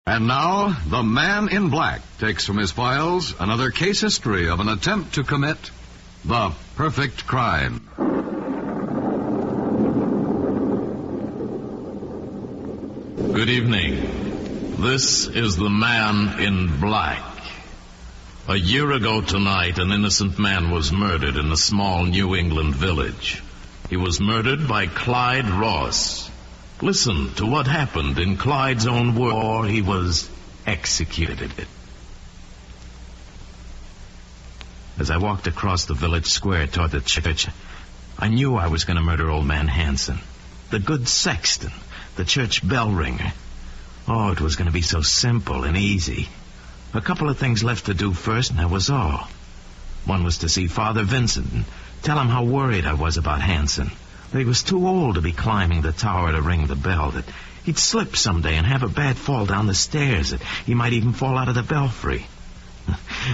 And now, the Man in Black takes from his files another case history of an attempt to commit the perfect crime. Good evening. This is the Man in Black. A year ago tonight, an innocent man was murdered in a small New England village. He was murdered by Clyde Ross. Listen to what happened in Clyde's own words. He was executed. As I walked across the village square toward the church, I knew I was going to murder old man Hanson, the good sexton, the church bell ringer. Oh, it was going to be so simple and easy. A couple of things left to do first, and that was all. One was to see Father Vincent and tell him how worried I was about Hanson. That he was too old to be climbing the tower to ring the bell, that he'd slip someday and have a bad fall down the stairs, that he might even fall out of the belfry.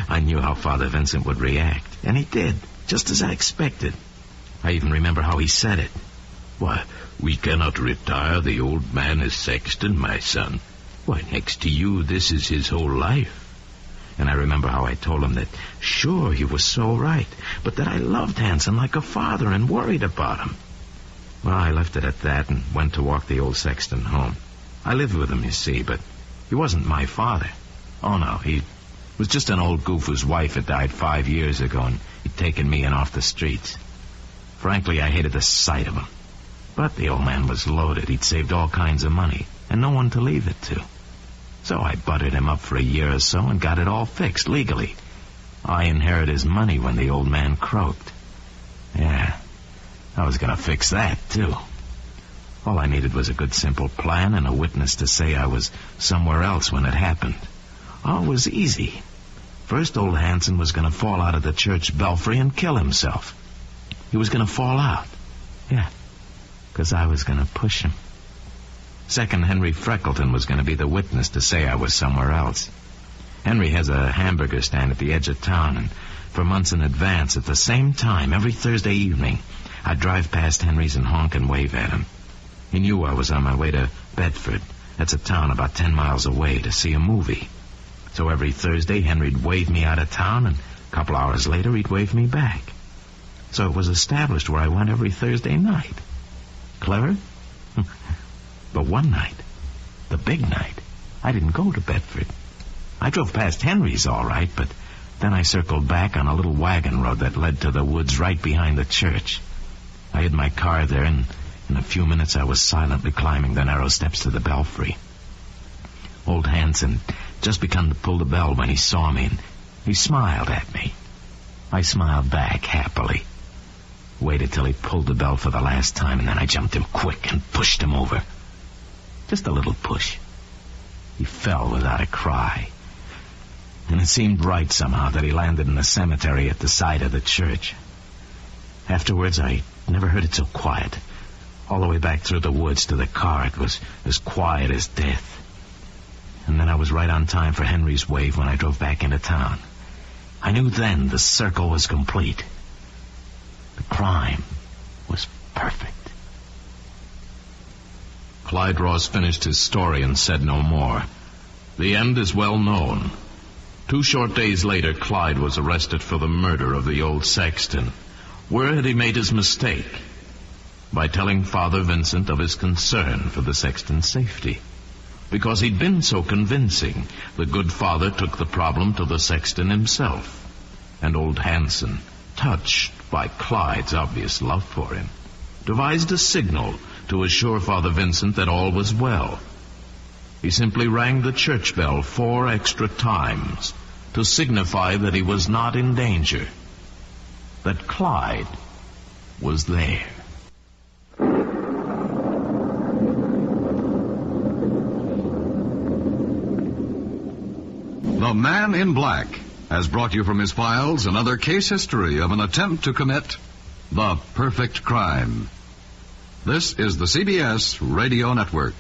I knew how Father Vincent would react, and he did, just as I expected. I even remember how he said it. "Why, we cannot retire the old man as sexton, my son. Why, next to you, this is his whole life." And I remember how I told him that, sure, he was so right, but that I loved Hanson like a father and worried about him. Well, I left it at that and went to walk the old sexton home. I lived with him, you see, but he wasn't my father. Oh, no, he was just an old goof whose wife had died 5 years ago, and he'd taken me in off the streets. Frankly, I hated the sight of him. But the old man was loaded. He'd saved all kinds of money, and no one to leave it to. So I buttered him up for a year or so and got it all fixed legally. I inherited his money when the old man croaked. Yeah, I was going to fix that, too. All I needed was a good, simple plan and a witness to say I was somewhere else when it happened. Oh, it was easy. First, old Hanson was going to fall out of the church belfry and kill himself. He was going to fall out. Yeah, because I was going to push him. Second, Henry Freckleton was going to be the witness to say I was somewhere else. Henry has a hamburger stand at the edge of town, and for months in advance, at the same time, every Thursday evening, I'd drive past Henry's and honk and wave at him. He knew I was on my way to Bedford. That's a town about 10 miles away, to see a movie. So every Thursday, Henry'd wave me out of town, and a couple hours later, he'd wave me back. So it was established where I went every Thursday night. Clever? But one night, the big night, I didn't go to Bedford. I drove past Henry's all right, but then I circled back on a little wagon road that led to the woods right behind the church. I hid my car there, and in a few minutes I was silently climbing the narrow steps to the belfry. Old Hanson just begun to pull the bell when he saw me, and he smiled at me. I smiled back happily. Waited till he pulled the bell for the last time, and then I jumped him quick and pushed him over. Just a little push. He fell without a cry. And it seemed right somehow that he landed in the cemetery at the side of the church. Afterwards, I never heard it so quiet. All the way back through the woods to the car, it was as quiet as death. And then I was right on time for Henry's wave when I drove back into town. I knew then the circle was complete. The crime was perfect. Clyde Ross finished his story and said no more. The end is well known. 2 short days later, Clyde was arrested for the murder of the old sexton. Where had he made his mistake? By telling Father Vincent of his concern for the sexton's safety. Because he'd been so convincing, the good father took the problem to the sexton himself. And old Hanson, touched by Clyde's obvious love for him, devised a signal to assure Father Vincent that all was well. He simply rang the church bell 4 extra times to signify that he was not in danger, that Clyde was there. The Man in Black has brought you from his files another case history of an attempt to commit the perfect crime. This is the CBS Radio Network.